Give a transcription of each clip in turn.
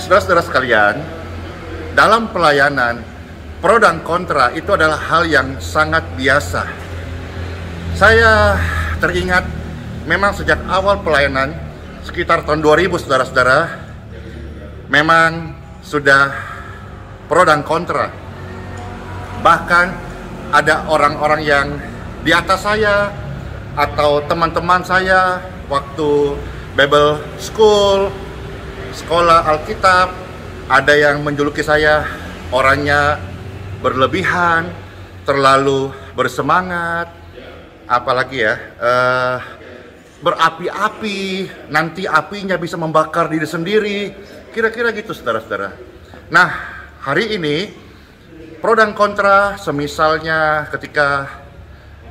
Saudara-saudara sekalian, dalam pelayanan, pro dan kontra itu adalah hal yang sangat biasa. Saya teringat memang sejak awal pelayanan, sekitar tahun 2000 saudara-saudara, memang sudah pro dan kontra. Bahkan ada orang-orang yang di atas saya atau teman-teman saya waktu Bible School, sekolah Alkitab, ada yang menjuluki saya orangnya berlebihan, terlalu bersemangat, apalagi ya, berapi-api, nanti apinya bisa membakar diri sendiri, kira-kira gitu saudara-saudara. Nah, hari ini pro dan kontra, semisalnya ketika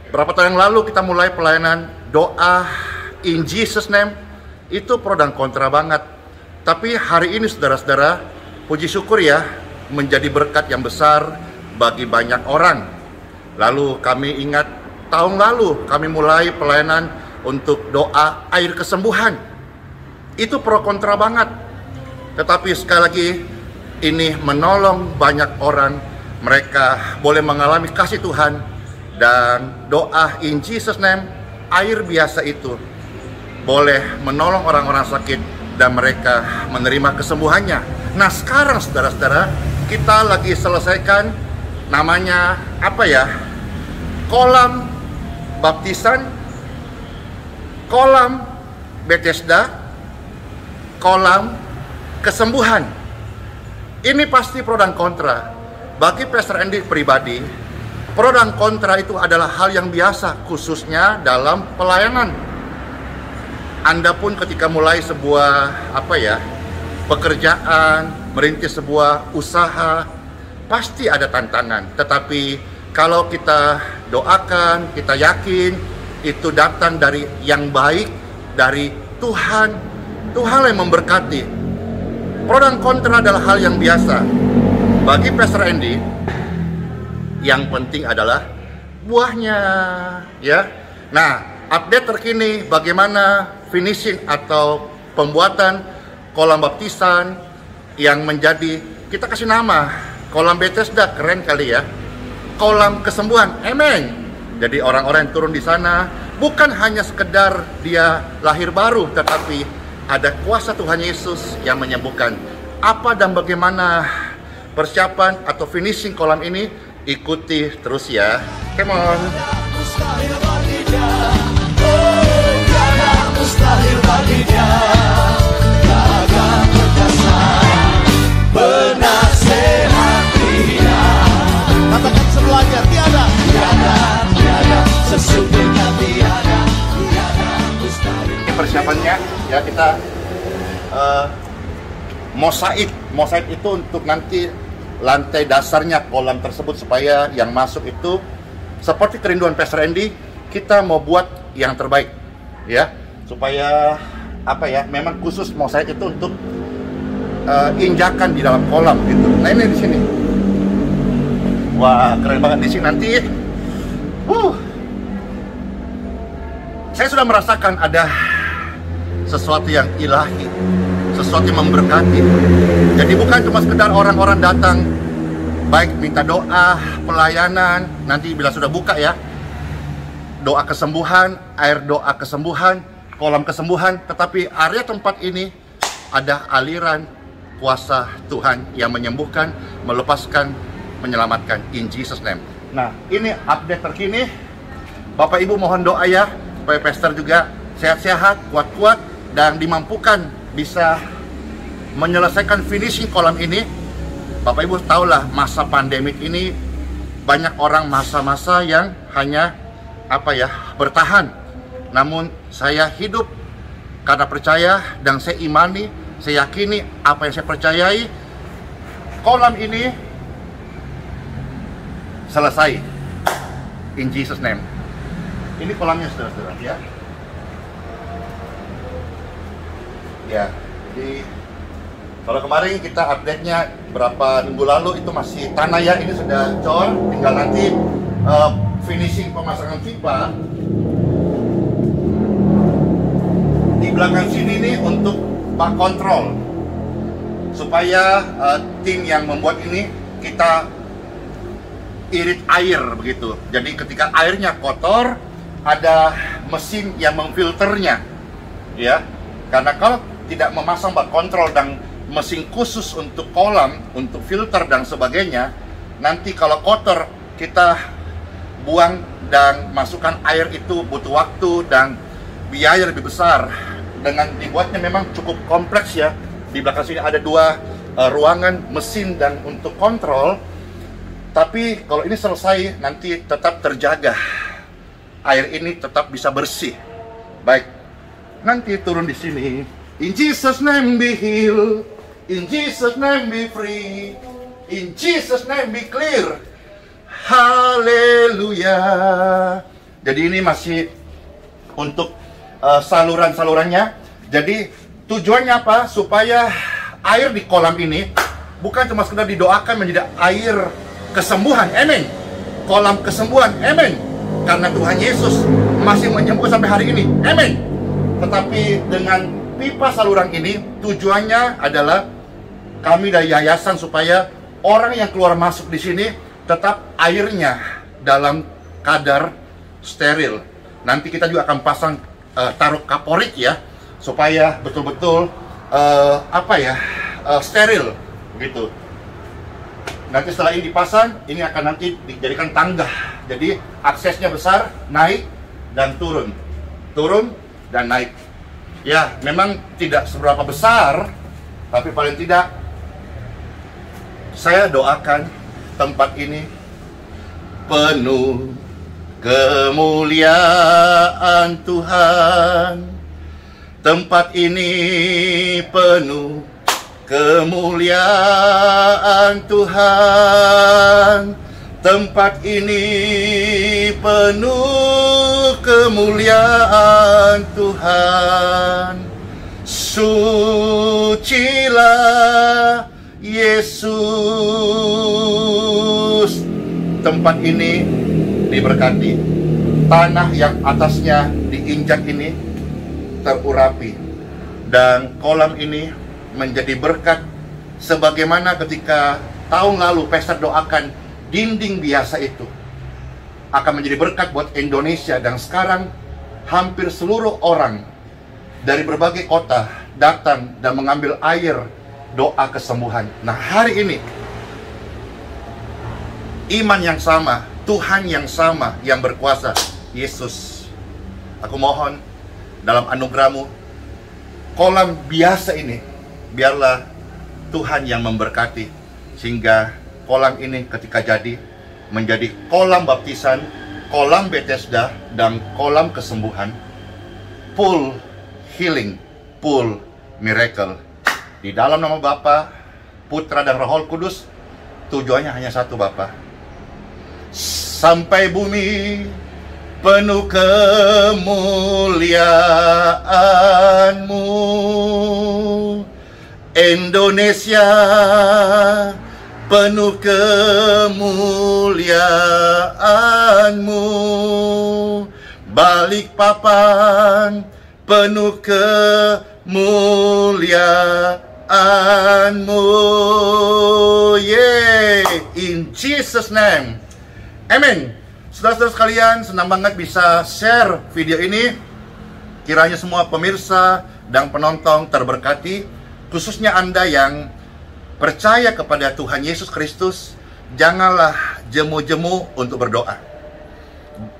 berapa tahun yang lalu kita mulai pelayanan doa in Jesus name, itu pro dan kontra banget. Tapi hari ini saudara-saudara, puji syukur ya, menjadi berkat yang besar bagi banyak orang. Lalu kami ingat tahun lalu kami mulai pelayanan untuk doa air kesembuhan. Itu pro kontra banget. Tetapi sekali lagi, ini menolong banyak orang. Mereka boleh mengalami kasih Tuhan. Dan doa in Jesus name, air biasa itu boleh menolong orang-orang sakit dan mereka menerima kesembuhannya. Nah sekarang saudara-saudara, kita lagi selesaikan namanya apa ya? Kolam baptisan, kolam Bethesda, kolam kesembuhan. Ini pasti pro dan kontra. Bagi Pastor Andy pribadi, pro dan kontra itu adalah hal yang biasa, khususnya dalam pelayanan. Anda pun ketika mulai sebuah pekerjaan, merintis sebuah usaha, pasti ada tantangan. Tetapi kalau kita doakan, kita yakin itu datang dari yang baik, dari Tuhan. Tuhan yang memberkati. Pro dan kontra adalah hal yang biasa. Bagi Pastor Andy, yang penting adalah buahnya, ya. Nah, update terkini bagaimana finishing atau pembuatan kolam baptisan yang menjadi, kita kasih nama kolam Bethesda, keren kali ya, kolam kesembuhan, amen. Jadi orang-orang yang turun di sana bukan hanya sekedar dia lahir baru, tetapi ada kuasa Tuhan Yesus yang menyembuhkan. Apa dan bagaimana persiapan atau finishing kolam ini, ikuti terus ya, come on. Mustahil bagi dia, gagah perkasa, penasehat dia. Katakan sebelahnya, tiada sesungguhnya tiada mustahil. Ini persiapannya ya, kita mosaik itu untuk nanti lantai dasarnya kolam tersebut, supaya yang masuk itu seperti kerinduan Pastor Andy, kita mau buat yang terbaik ya, supaya memang khusus mosaik itu untuk injakan di dalam kolam gitu. Nah ini di sini, wah keren banget di sini nanti. Saya sudah merasakan ada sesuatu yang ilahi, sesuatu yang memberkati. Jadi bukan cuma sekedar orang-orang datang, baik minta doa, pelayanan, nanti bila sudah buka ya, doa kesembuhan, air doa kesembuhan, kolam kesembuhan, tetapi area tempat ini ada aliran kuasa Tuhan yang menyembuhkan, melepaskan, menyelamatkan in Jesus name. Nah, ini update terkini. Bapak Ibu mohon doa ya, supaya pastor juga sehat-sehat, kuat-kuat, dan dimampukan bisa menyelesaikan finishing kolam ini. Bapak Ibu tahulah masa pandemik ini banyak orang masa-masa yang hanya bertahan. Namun saya hidup karena percaya, dan saya imani, saya yakini apa yang saya percayai, kolam ini selesai in Jesus name. Ini kolamnya saudara-saudara ya. Ya, jadi kalau kemarin kita update-nya berapa minggu lalu itu masih tanah ya, ini sudah cor, tinggal nanti finishing pemasangan pipa. Di belakang sini nih untuk bak kontrol. supaya tim yang membuat ini kita irit air begitu. Jadi ketika airnya kotor, ada mesin yang memfilternya, ya. Karena kalau tidak memasang bak kontrol dan mesin khusus untuk kolam, untuk filter dan sebagainya, nanti kalau kotor kita buang dan masukkan air itu butuh waktu dan biaya lebih besar. Dengan dibuatnya memang cukup kompleks ya. Di belakang sini ada dua ruangan mesin dan untuk kontrol. Tapi kalau ini selesai nanti tetap terjaga. Air ini tetap bisa bersih. Baik. Nanti turun di sini. In Jesus name be healed. In Jesus name be free. In Jesus name be clear. Haleluya. Jadi ini masih untuk saluran-salurannya. Jadi tujuannya apa? Supaya air di kolam ini bukan cuma sekedar didoakan menjadi air kesembuhan, amin. Kolam kesembuhan, amin. Karena Tuhan Yesus masih menyembuhkan sampai hari ini, amin. Tetapi dengan pipa saluran ini tujuannya adalah kami dari yayasan supaya orang yang keluar masuk di sini tetap airnya dalam kadar steril. Nanti kita juga akan pasang taruh kaporit ya, supaya betul-betul steril gitu. Nanti setelah ini dipasang, ini akan nanti dijadikan tangga. Jadi aksesnya besar, naik dan turun, turun dan naik. Ya, memang tidak seberapa besar, tapi paling tidak saya doakan tempat ini penuh kemuliaan Tuhan. Tempat ini penuh kemuliaan Tuhan. Tempat ini penuh kemuliaan Tuhan. Sucilah Yesus. Tempat ini diberkati. Tanah yang atasnya diinjak ini terurapi. Dan kolam ini menjadi berkat. Sebagaimana ketika tahun lalu Pastor doakan dinding biasa itu akan menjadi berkat buat Indonesia. Dan sekarang hampir seluruh orang dari berbagai kota datang dan mengambil air doa kesembuhan. Nah, hari ini iman yang sama, Tuhan yang sama yang berkuasa, Yesus. Aku mohon dalam anugerah-Mu, kolam biasa ini biarlah Tuhan yang memberkati, sehingga kolam ini ketika jadi menjadi kolam baptisan, kolam Bethesda, dan kolam kesembuhan, pool healing, pool miracle. Di dalam nama Bapa, Putra, dan Roh Kudus. Tujuannya hanya satu, Bapa. Sampai bumi penuh kemuliaan-Mu. Indonesia penuh kemuliaan-Mu. Balikpapan penuh kemuliaan-Mu. In Jesus name, amen. Saudara-saudara sekalian, senang banget bisa share video ini. Kiranya semua pemirsa dan penonton terberkati, khususnya Anda yang percaya kepada Tuhan Yesus Kristus. Janganlah jemu-jemu untuk berdoa.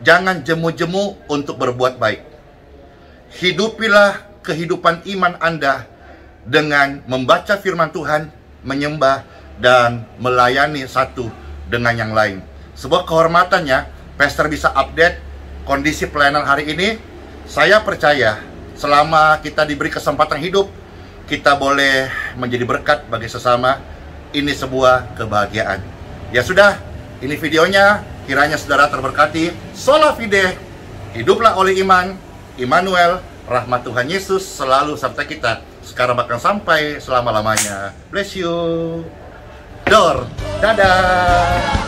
Jangan jemu-jemu untuk berbuat baik. Hidupilah kehidupan iman Anda dengan membaca firman Tuhan, menyembah, dan melayani satu dengan yang lain. Sebuah kehormatannya, Pastor bisa update kondisi pelayanan hari ini. Saya percaya selama kita diberi kesempatan hidup, kita boleh menjadi berkat bagi sesama. Ini sebuah kebahagiaan. Ya sudah, ini videonya. Kiranya saudara terberkati. Sola Fide, hiduplah oleh iman. Immanuel, rahmat Tuhan Yesus selalu serta kita, sekarang bahkan sampai selama-lamanya. Bless you. Dadah.